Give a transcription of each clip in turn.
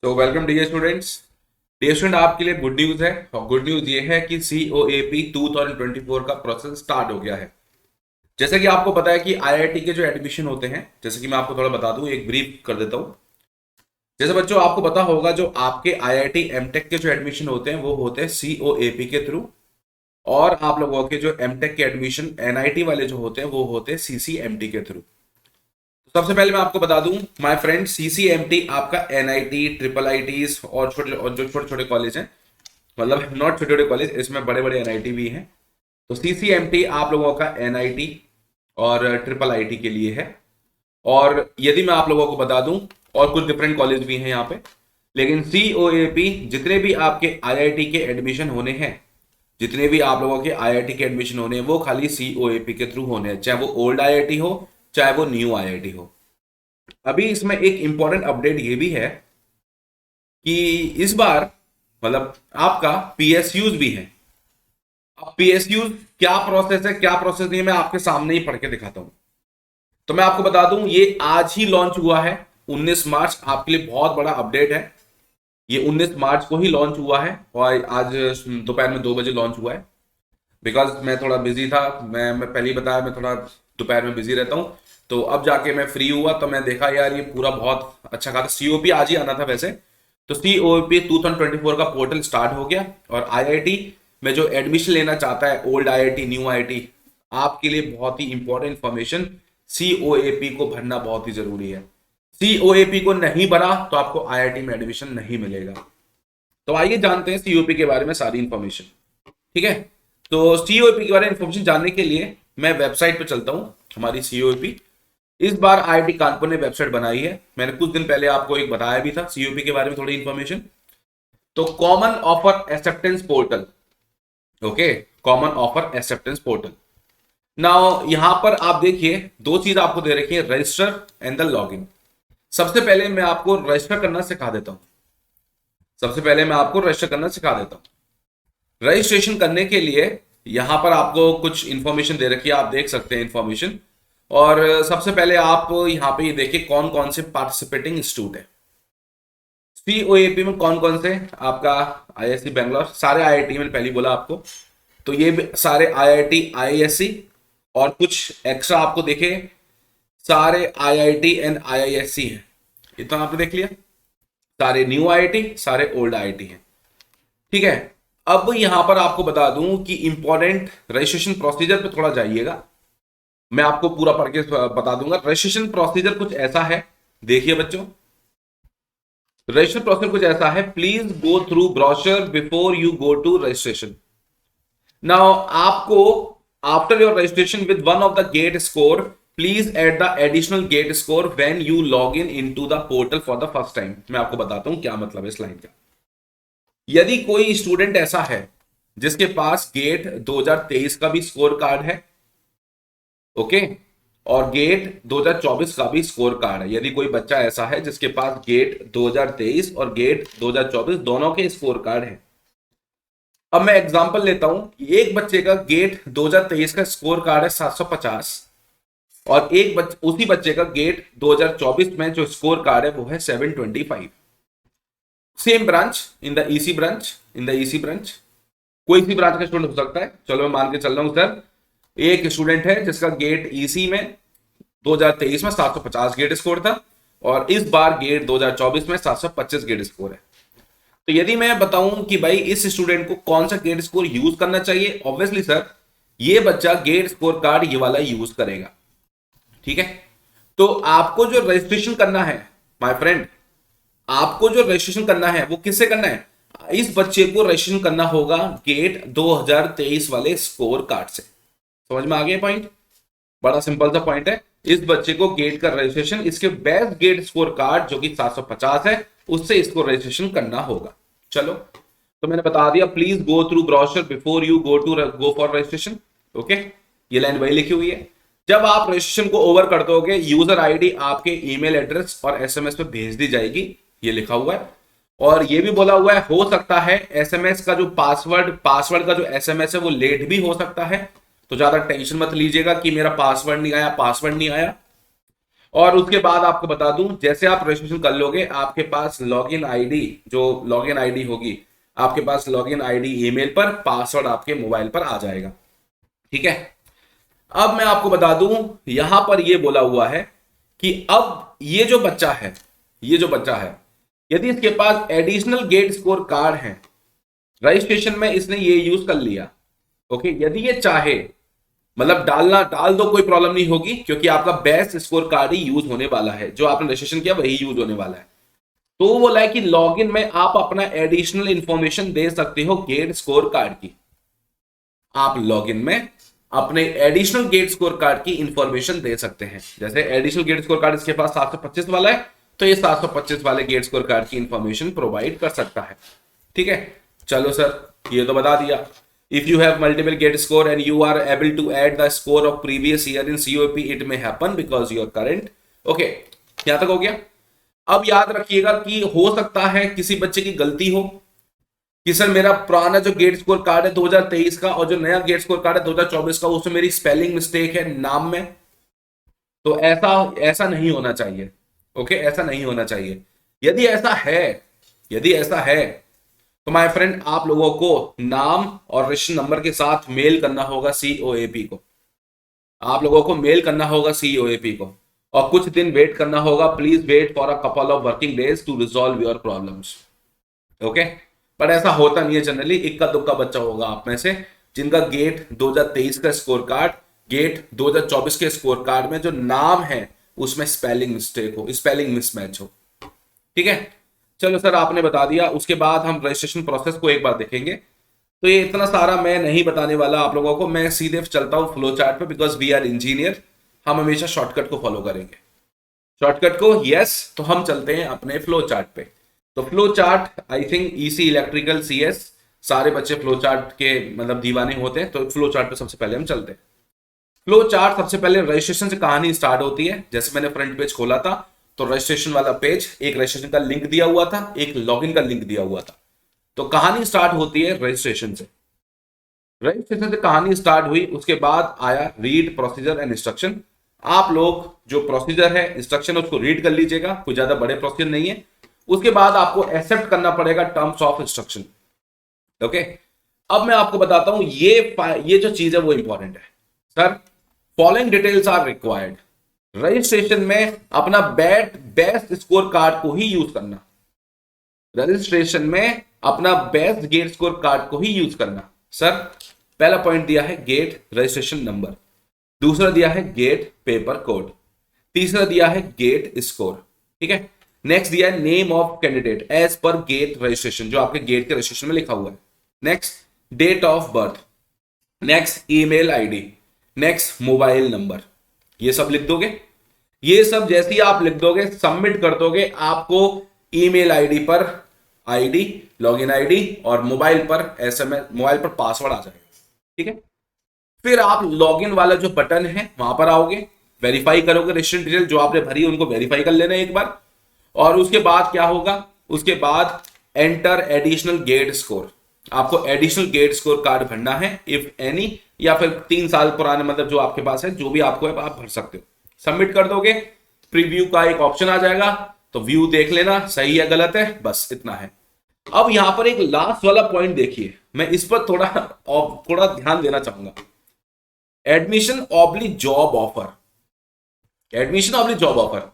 तो welcome dear students. Dear student, आपके लिए गुड न्यूज है और गुड न्यूज ये है कि COAP 2024 का प्रोसेस स्टार्ट हो गया है। जैसे कि आपको पता है कि IIT के जो एडमिशन होते हैं, जैसे कि मैं आपको थोड़ा बता दूं, एक ब्रीफ कर देता हूं। जैसे बच्चों आपको पता होगा, जो आपके IIT एमटेक के जो एडमिशन होते हैं वो होते हैं COAP के थ्रू। और आप लोगों के जो एमटेक के एडमिशन NIT वाले जो होते हैं वो होते हैं CCMT के थ्रू। सबसे पहले मैं आपको बता दूं माय फ्रेंड, CCMT आपका NIT, ट्रिपल आईटीज और जो छोटे छोटे कॉलेज हैं, मतलब नॉट छोटे छोटे कॉलेज, इसमें बड़े बड़े NIT भी हैं। तो CCMT आप लोगों का NIT और ट्रिपल आईटी के लिए है। और यदि मैं आप लोगों को बता दूं, और कुछ डिफरेंट कॉलेज भी हैं यहाँ पे, लेकिन COAP जितने भी आपके IIT के एडमिशन होने हैं, जितने भी आप लोगों के IIT के एडमिशन होने हैं, वो खाली COAP के थ्रू होने हैं, चाहे वो ओल्ड IIT हो चाहे वो न्यू IIT हो। अभी इसमें एक इंपॉर्टेंट अपडेट ये भी है कि इस बार मतलब आपका PSUs भी है। अब PSUs क्या प्रोसेस है क्या प्रोसेस नहीं है, मैं आपके सामने ही पढ़ के दिखाता हूं। तो मैं आपको बता दूं, ये आज ही लॉन्च हुआ है। 19 मार्च आपके लिए बहुत बड़ा अपडेट है। ये 19 मार्च को ही लॉन्च हुआ है और आज दोपहर में 2 बजे लॉन्च हुआ है। बिकॉज मैं थोड़ा बिजी था, मैं पहले ही बताया, मैं थोड़ा दोपहर में बिजी रहता हूँ। तो अब जाके मैं फ्री हुआ तो मैं देखा यार ये पूरा बहुत अच्छा खासा COP आज ही आना था वैसे। तो COP 2024 का पोर्टल स्टार्ट हो गया। और IIT में जो एडमिशन लेना चाहता है, ओल्ड IIT न्यू IIT, आपके लिए बहुत ही इंपॉर्टेंट इंफॉर्मेशन, COAP को भरना बहुत ही जरूरी है। COAP को नहीं भरा तो आपको IIT में एडमिशन नहीं मिलेगा। तो आइए जानते हैं COP के बारे में सारी इंफॉर्मेशन। ठीक है, तो COP के बारे में इंफॉर्मेशन जानने के लिए मैं वेबसाइट पे चलता हूं हमारी COP। इस बार IIT कानपुर ने वेबसाइट बनाई है। मैंने कुछ दिन पहले आपको एक बताया भी था COP के बारे में थोड़ी इंफॉर्मेशन। तो common offer acceptance portal, okay, common offer acceptance portal. Now यहां पर आप देखिए दो चीज आपको दे रखी है, रजिस्टर एंड द लॉगिन। सबसे पहले मैं आपको रजिस्टर करना सिखा देता हूं। सबसे पहले मैं आपको रजिस्टर करना सिखा देता हूं। रजिस्ट्रेशन करने के लिए यहां पर आपको कुछ इंफॉर्मेशन दे रखी है, आप देख सकते हैं इंफॉर्मेशन। और सबसे पहले आप यहां पे ये देखिए कौन कौन से पार्टिसिपेटिंग इंस्टीट्यूट है। COAP में कौन कौन से, आपका IISc बैंगलोर, सारे IIT मैंने पहले ही बोला आपको। तो ये भी सारे IIT IISc, और कुछ एक्स्ट्रा आपको देखे सारे IIT एंड IISc हैं। इतना आपने देख लिया, सारे न्यू IIT सारे ओल्ड IIT हैं। ठीक है, अब यहां पर आपको बता दूं कि इंपॉर्टेंट रजिस्ट्रेशन प्रोसीजर पे थोड़ा जाइएगा। मैं आपको पूरा पढ़ के बता दूंगा। रजिस्ट्रेशन प्रोसीजर कुछ ऐसा है, देखिए बच्चों, रजिस्ट्रेशन प्रोसीजर कुछ ऐसा है। Please go through brochure before you go to registration. Now आपको after your registration with one of the GATE score, please add the additional GATE score when you log in into the portal for the first time. मैं आपको बताता हूं क्या मतलब है इस line का। यदि कोई स्टूडेंट ऐसा है जिसके पास गेट 2023 का भी स्कोर कार्ड है, ओके, और गेट 2024 का भी स्कोर कार्ड है, यदि कोई बच्चा ऐसा है जिसके पास गेट 2023 और गेट 2024 दोनों के स्कोर कार्ड है। अब मैं एग्जांपल लेता हूं, एक बच्चे का गेट 2023 का स्कोर कार्ड है 750, और उसी बच्चे का गेट 2024 में जो स्कोर कार्ड है वो है 725। Same branch in the EC branch, कोई सी ब्रांच का स्टूडेंट हो सकता है। चलो मैं मान के चल रहा हूं सर, एक स्टूडेंट है जिसका गेट ईसी में 2023 में 750 गेट स्कोर था, और इस बार गेट 2024 में 725 गेट स्कोर है। तो यदि मैं बताऊं कि भाई इस स्टूडेंट को कौन सा गेट स्कोर यूज करना चाहिए, ऑब्वियसली सर ये बच्चा गेट स्कोर कार्ड ये वाला यूज करेगा। ठीक है, तो आपको जो रजिस्ट्रेशन करना है माय फ्रेंड, आपको जो रजिस्ट्रेशन करना है वो किससे करना है, इस बच्चे को रजिस्ट्रेशन करना होगा गेट 2023 वाले स्कोर कार्ड से। समझ में आ गया पॉइंट, बड़ा सिंपल सा पॉइंट है। इस बच्चे को गेट का रजिस्ट्रेशन इसके बेस्ट गेट स्कोर कार्ड जो कि 750 है उससे इसको रजिस्ट्रेशन करना होगा। चलो, तो मैंने बता दिया, please go through brochure before you go for registration. Okay, ये लाइन वही लिखी हुई है। जब आप रजिस्ट्रेशन को ओवर कर दोगे, यूजर आईडी आपके ईमेल एड्रेस और SMS पे भेज दी जाएगी, ये लिखा हुआ है। और ये भी बोला हुआ है, हो सकता है SMS का जो पासवर्ड का जो SMS है वो लेट भी हो सकता है। तो ज्यादा टेंशन मत लीजिएगा कि मेरा पासवर्ड नहीं आया, पासवर्ड नहीं आया। और उसके बाद आपको बता दूं, जैसे आप रजिस्ट्रेशन कर लोगे आपके पास लॉगिन आईडी, जो लॉगिन आईडी होगी आपके पास, लॉगिन आईडी ईमेल पर, पासवर्ड आपके मोबाइल पर आ जाएगा। ठीक है। अब मैं आपको बता दूं, यहां पर ये बोला हुआ है कि अब ये जो बच्चा है यदि इसके पास एडिशनल गेट स्कोर कार्ड है, रजिस्ट्रेशन में इसने ये यूज कर लिया, ओके, यदि ये चाहे, मतलब डाल दो, कोई प्रॉब्लम नहीं होगी, क्योंकि आपका बेस्ट स्कोर कार्ड ही यूज होने वाला है, जो आपने रजिस्ट्रेशन किया वही यूज होने वाला है। तो वो बोला है कि लॉगिन में आप अपना एडिशनल इंफॉर्मेशन दे सकते हो गेट स्कोर कार्ड की। आप लॉगिन में अपने एडिशनल गेट स्कोर कार्ड की इंफॉर्मेशन दे सकते हैं। जैसे एडिशनल गेट स्कोर कार्ड इसके पास 725 वाला है, तो ये 725 वाले गेट स्कोर कार्ड की इंफॉर्मेशन प्रोवाइड कर सकता है। ठीक है, चलो सर, ये तो बता दिया। If you have multiple gate score and you are able to add the score of previous year in COP, it may happen because your current, okay, यहां तक हो गया। अब याद रखिएगा कि हो सकता है किसी बच्चे की गलती हो कि सर मेरा पुराना जो गेट स्कोर कार्ड है 2023 का और जो नया गेट स्कोर कार्ड है 2024 का, उसमें मेरी स्पेलिंग मिस्टेक है नाम में। तो ऐसा नहीं होना चाहिए। ओके, ऐसा नहीं होना चाहिए। यदि ऐसा है तो माय फ्रेंड, आप लोगों को नाम और रजिस्ट्रेशन नंबर के साथ मेल करना होगा COAP को। आप लोगों को मेल करना होगा COAP को, और कुछ दिन वेट करना होगा। Please wait for a couple of working days to resolve your problems. Okay, पर ऐसा होता नहीं है जनरली, इक्का दुक्का बच्चा होगा आप में से जिनका गेट 2023 का स्कोर कार्ड गेट 2024 के स्कोर कार्ड में जो नाम है उसमें स्पेलिंग मिस्टेक हो, स्पेलिंग मिसमैच हो। ठीक है, चलो सर, आपने बता दिया। उसके बाद हम रजिस्ट्रेशन प्रोसेस को एक बार देखेंगे। तो ये इतना सारा मैं नहीं बताने वाला आप लोगों को, मैं सीधे चलता हूं फ्लो चार्ट पे, बिकॉज वी आर इंजीनियर, हम हमेशा शॉर्टकट को फॉलो करेंगे। शॉर्टकट को, यस, तो हम चलते हैं अपने फ्लो चार्ट पे। तो flow chart, I think EC electrical CS सारे बच्चे फ्लो चार्ट के मतलब दीवाने होते हैं, तो फ्लो चार्ट पे सबसे पहले हम चलते हैं। फ्लो चार्ट सबसे पहले रजिस्ट्रेशन से कहानी स्टार्ट होती है। जैसे मैंने फ्रंट पेज खोला था, तो रजिस्ट्रेशन वाला पेज, एक रजिस्ट्रेशन का लिंक दिया हुआ था, एक लॉगिन का लिंक दिया हुआ था। तो कहानी स्टार्ट होती है रजिस्ट्रेशन से। रजिस्ट्रेशन से कहानी स्टार्ट हुई, उसके बाद आया रीड प्रोसीजर एंड इंस्ट्रक्शन। आप लोग जो प्रोसीजर है, इंस्ट्रक्शन है, उसको रीड कर लीजिएगा, कोई ज्यादा बड़े प्रोसीजर नहीं है। उसके बाद आपको एक्सेप्ट करना पड़ेगा टर्म्स ऑफ इंस्ट्रक्शन। ओके, अब मैं आपको बताता हूं, ये जो चीज है वो इंपॉर्टेंट है। Sir, following details are required. Registration में अपना बेस्ट स्कोर कार्ड को ही यूज करना। रजिस्ट्रेशन में अपना बेस्ट गेट स्कोर कार्ड को ही यूज करना। सर, पहला पॉइंट दिया है गेट रजिस्ट्रेशन नंबर, दूसरा दिया है गेट पेपर कोड, तीसरा दिया है गेट स्कोर। ठीक है, नेक्स्ट दिया है name of candidate as per GATE registration, जो आपके गेट के रजिस्ट्रेशन में लिखा हुआ है। Next date of birth, next email ID, next mobile number. ये सब लिख दोगे। ये सब जैसे ही आप लिख दोगे, सबमिट कर दोगे, आपको ईमेल आईडी पर आईडी, लॉगिन आईडी और मोबाइल पर SMS, मोबाइल पर पासवर्ड आ जाएगा। ठीक है, फिर आप लॉगिन वाला जो बटन है वहां पर आओगे, वेरीफाई करोगे रजिस्ट्रेशन डिटेल जो आपने भरी उनको वेरीफाई कर लेना एक बार। और उसके बाद क्या होगा, उसके बाद एंटर एडिशनल गेट स्कोर। आपको एडिशनल गेट स्कोर कार्ड भरना है, इफ एनी, या फिर 3 साल पुराने, मतलब जो आपके पास है, जो भी आपको है आप भर सकते हो। सबमिट कर दोगे, प्रीव्यू का एक ऑप्शन आ जाएगा, तो व्यू देख लेना सही है गलत है, बस इतना है। अब यहां पर एक लास्ट वाला पॉइंट देखिए, मैं इस पर थोड़ा ध्यान देना चाहूंगा। Admission oblique job offer, admission oblique job offer.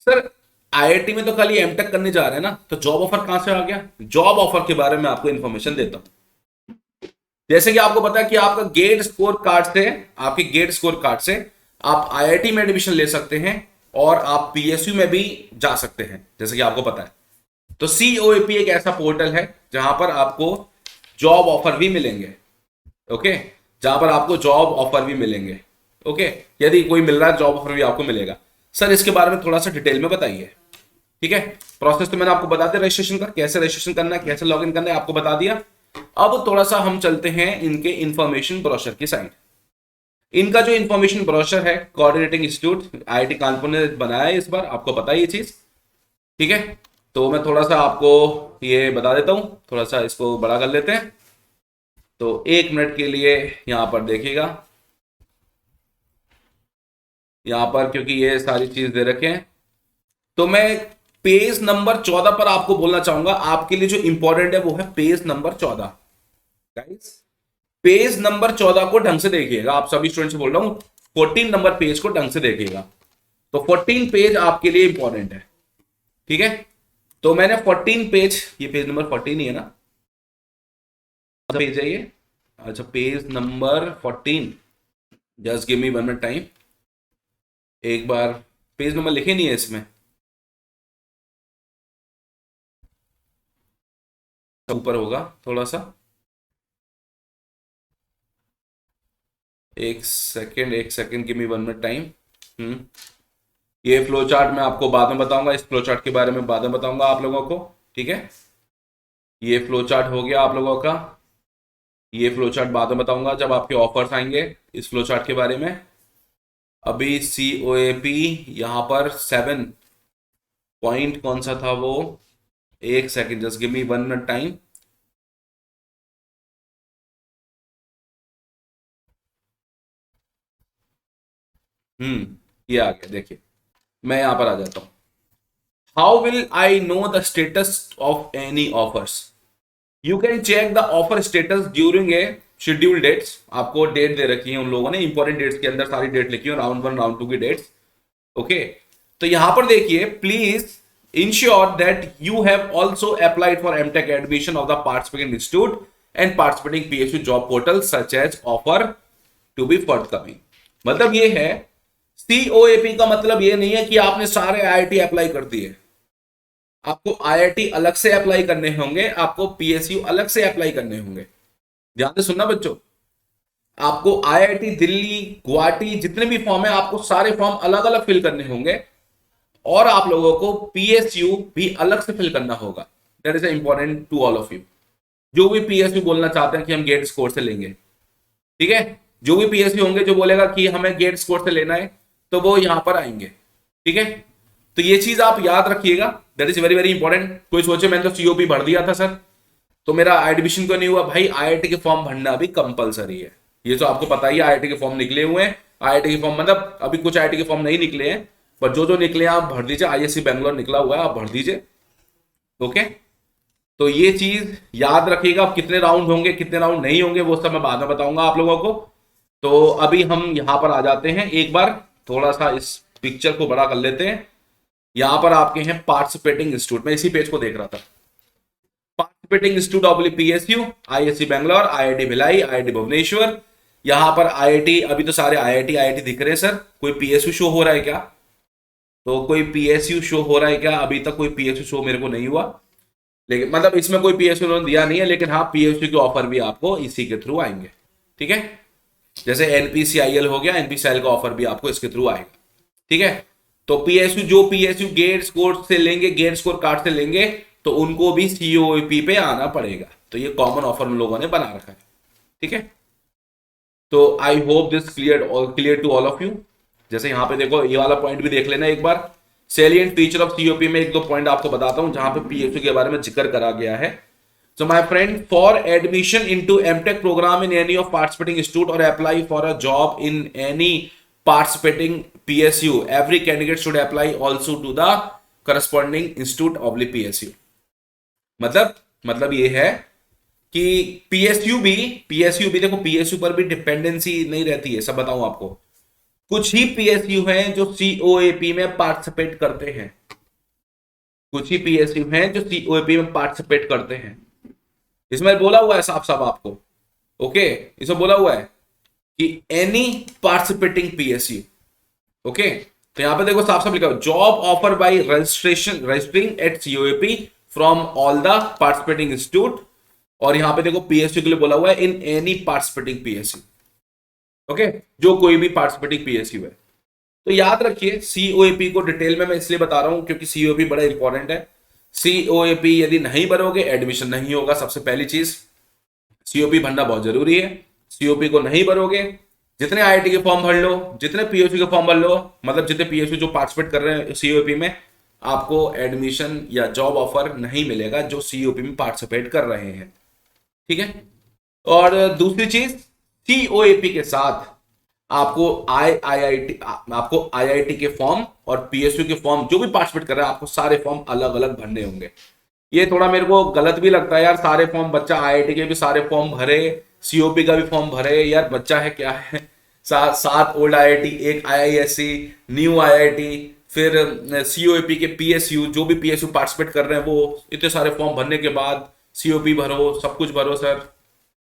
Sir, IIT में तो खाली MTech करने जा रहे हैं ना, तो जॉब ऑफर कहां से आ गया? जॉब ऑफर के बारे में आपको इंफॉर्मेशन देता हूं। जैसे कि आपको पता है कि आपका गेट स्कोर कार्ड से, आपके गेट स्कोर कार्ड से आप IIT में एडमिशन ले सकते हैं और आप PSU में भी जा सकते हैं, जैसे कि आपको पता है। तो COAP एक ऐसा पोर्टल है जहां पर आपको जॉब ऑफर भी मिलेंगे। ओके, जहां पर आपको जॉब ऑफर भी मिलेंगे। ओके, यदि कोई मिल रहा है जॉब ऑफर भी आपको मिलेगा। सर, इसके बारे में थोड़ा सा डिटेल में बताइए। ठीक है, प्रोसेस तो मैंने आपको बता दिया रजिस्ट्रेशन का, कैसे रजिस्ट्रेशन करना है, कैसे लॉगिन करना है, आपको बता दिया। अब थोड़ा सा हम चलते हैं इनके इंफॉर्मेशन ब्रोशर की साइड। इनका जो इंफॉर्मेशन ब्रोशर है, कोऑर्डिनेटिंग इंस्टीट्यूट IIT कानपुर ने बनाया है इस बार, आपको पता है ये चीज। ठीक है, तो मैं थोड़ा सा आपको ये बता देता हूं, थोड़ा सा इसको बड़ा कर लेते हैं। तो 1 मिनट के लिए यहां पर देखिएगा। यहां पर क्योंकि ये सारी चीज दे रखे हैं, तो मैं पेज नंबर 14 पर आपको बोलना चाहूंगा, आपके लिए जो इंपॉर्टेंट है वो है page number 14। Guys, page number 14 को ढंग से देखिएगा, आप सभी स्टूडेंट से बोल रहा हूं, 14 नंबर पेज को ढंग से देखिएगा। तो 14 पेज आपके लिए इंपॉर्टेंट है, ठीक है। तो मैंने 14 पेज, ये पेज नंबर 14 ही है ना, पेज है ये, अच्छा page number 14, just give me 1 minute time. एक बार पेज नंबर लिखे नहीं है इसमें, ऊपर होगा थोड़ा सा, एक second give me 1 minute time. ये फ्लो चार्ट मैं आपको बाद में बताऊंगा, इस फ्लो चार्ट के बारे में बाद में बताऊंगा आप लोगों को, ठीक है। ये फ्लो चार्ट हो गया आप लोगों का, ये फ्लो चार्ट बाद में बताऊंगा जब आपके ऑफर्स आएंगे इस फ्लो चार्ट के बारे में। अभी COAP यहां पर 7 पॉइंट कौन सा था वो, एक second just give me 1 minute time. ये आ गया, देखिए मैं यहां पर आ जाता हूं। How will I know the status of any offers? You can check the offer status during a schedule dates. आपको डेट दे रखी है उन लोगों ने, इंपॉर्टेंट डेट्स के अंदर सारी डेट लिखी है, राउंड 1 राउंड 2 की डेट्स, ओके। तो यहां पर देखिए, please ensure that you have also applied for MTech admission of the participating institute and participating PSU job portal such as offer to be forthcoming. मतलब ये है, COAP का मतलब ये नहीं है कि आपने सारे IIT अप्लाई कर दिए, आपको IIT अलग से अप्लाई करने होंगे, आपको PSU अलग से अप्लाई करने होंगे। ध्यान से सुनना बच्चों, आपको IIT दिल्ली, गुवाहाटी जितने भी फॉर्म है, आपको सारे फॉर्म अलग अलग फिल करने होंगे, और आप लोगों को PSU भी अलग से फिल करना होगा। That is important to all of you. जो भी PSU बोलना चाहते हैं कि हम गेट स्कोर से लेंगे, ठीक है, जो भी PSU होंगे जो बोलेगा कि हमें गेट स्कोर से लेना है, तो वो यहां पर आएंगे, ठीक है। तो ये चीज आप याद रखिएगा, that is very very important. कोई सोचे मैंने तो COP भर दिया था सर, तो मेरा एडमिशन क्यों नहीं हुआ? भाई IIT के फॉर्म भरना अभी कंपलसरी है, ये तो आपको पता ही है। IIT के फॉर्म निकले हुए हैं, IIT के फॉर्म मतलब अभी कुछ IIT के फॉर्म नहीं निकले हैं, पर जो जो निकले हैं आप भर दीजिए। ISC बैंगलोर निकला हुआ है, आप भर दीजिए, ओके। तो ये चीज याद रखिएगा, कितने राउंड होंगे कितने राउंड नहीं होंगे वो सब मैं बाद में बताऊंगा आप लोगों को। तो अभी हम यहां पर आ जाते हैं, एक बार थोड़ा सा इस पिक्चर को बड़ा कर लेते हैं। यहां पर आपके हैं पार्टिसिपेटिंग इंस्टीट्यूट, मैं इसी पेज को देख रहा था। Participating institute of PSU, ISC Bangalore, IIT Bhilai, IIT Bhubaneswar. यहां पर IIT, अभी तो सारे IIT दिख रहे हैं सर। कोई PSU शो हो रहा है क्या? तो कोई PSU शो हो रहा है क्या? अभी तक कोई PSU शो मेरे को नहीं हुआ, लेकिन मतलब इसमें कोई PSU उन्होंने दिया नहीं है, लेकिन हाँ PSU के ऑफर भी आपको इसी के थ्रू आएंगे, ठीक है। जैसे NPCIL हो गया, NPCIL का ऑफर भी आपको इसके थ्रू आएगा, ठीक है। तो PSU, जो PSU गेट स्कोर से लेंगे, गेट स्कोर कार्ड से लेंगे, तो उनको भी COAP पे आना पड़ेगा। तो ये कॉमन ऑफर उन लोगों ने बना रखा है, ठीक है। तो I hope this clear to all of you. जैसे यहां पे देखो, ये वाला पॉइंट भी देख लेना एक बार। सेलिएंट फीचर ऑफ COP में एक दो पॉइंट आपको बताता हूं जहां पे PSU के बारे में जिक्र करा गया है। So my friend, for admission into MTech program in any of participating institute or apply for a job in any participating PSU, every candidate should apply also to the corresponding institute of the PSU। मतलब ये है कि PSU भी देखो, PSU पर भी dependency नहीं रहती है, सब बताऊं आपको। कुछ ही PSU हैं जो COAP में पार्टिसिपेट करते हैं, कुछ ही PSU हैं जो COAP में पार्टिसिपेट करते हैं। इसमें बोला हुआ है साफ साफ आपको, ओके, इसमें बोला हुआ है कि एनी पार्टिसिपेटिंग PSU, ओके। तो यहां पे देखो साफ साफ लिखा हुआ, job offer by registering at COAP from all the participating institute. और यहां पे देखो PSU के लिए बोला हुआ है in any participating PSU, okay, जो कोई भी पार्टिसिपेटिंग PSU है। तो याद रखिए, COAP को डिटेल में मैं इसलिए बता रहा हूं क्योंकि COAP बड़ा इंपॉर्टेंट है। COAP यदि नहीं भरोगे एडमिशन नहीं होगा, सबसे पहली चीज। COP भरना बहुत जरूरी है। COP को नहीं भरोगे, जितने IIT के फॉर्म भर लो, जितने PSU के फॉर्म भर लो, मतलब जितने PSU जो पार्टिसिपेट कर रहे हैं COAP में, आपको एडमिशन या जॉब ऑफर नहीं मिलेगा जो COAP में पार्टिसिपेट कर रहे हैं, ठीक है। और दूसरी चीज, COAP के साथ आपको आईआईटी के फॉर्म और पीएसयू के फॉर्म, जो भी पार्टिसिपेट कर रहा है, आपको सारे फॉर्म अलग अलग भरने होंगे। ये थोड़ा मेरे को गलत भी लगता है यार, सारे फॉर्म बच्चा आईआईटी के भी सारे फॉर्म भरे, सीओपी का भी फॉर्म भरे, यार बच्चा है क्या है। 7 ओल्ड आईआईटी, एक आईआईएससी, न्यू आईआईटी, फिर सीओपी के पीएसयू, जो भी पीएसयू पार्टिसिपेट कर रहे हैं वो इतने सारे फॉर्म भरने के बाद सीओपी भरो, सब कुछ भरो सर।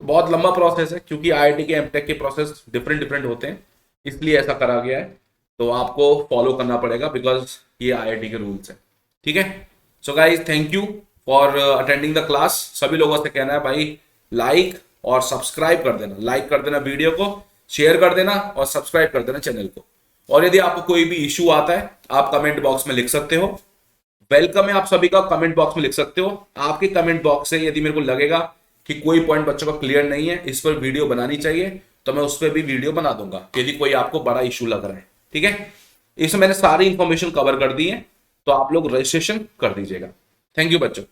बहुत लंबा प्रोसेस है, क्योंकि आईआईटी के एमटेक के प्रोसेस डिफरेंट डिफरेंट होते हैं, इसलिए ऐसा करा गया है। तो आपको फॉलो करना पड़ेगा, बिकॉज ये आईआईटी के रूल्स है। ठीक है। So guys, thank you for attending the class. सभी लोगों से कहना है भाई, लाइक और सब्सक्राइब कर देना, लाइक कर देना वीडियो को, शेयर कर देना और सब्सक्राइब कर देना चैनल को। और यदि आपको कोई भी इश्यू आता है, आप कमेंट बॉक्स में लिख सकते हो। वेलकम है आप सभी का, कमेंट बॉक्स में लिख सकते हो। आपके कमेंट बॉक्स से यदि मेरे को लगेगा कि कोई पॉइंट बच्चों का क्लियर नहीं है, इस पर वीडियो बनानी चाहिए, तो मैं उस पर भी वीडियो बना दूंगा, यदि कोई आपको बड़ा इशू लग रहा है। ठीक है। इसमें मैंने सारी इंफॉर्मेशन कवर कर दी है, तो आप लोग रजिस्ट्रेशन कर दीजिएगा। थैंक यू बच्चों।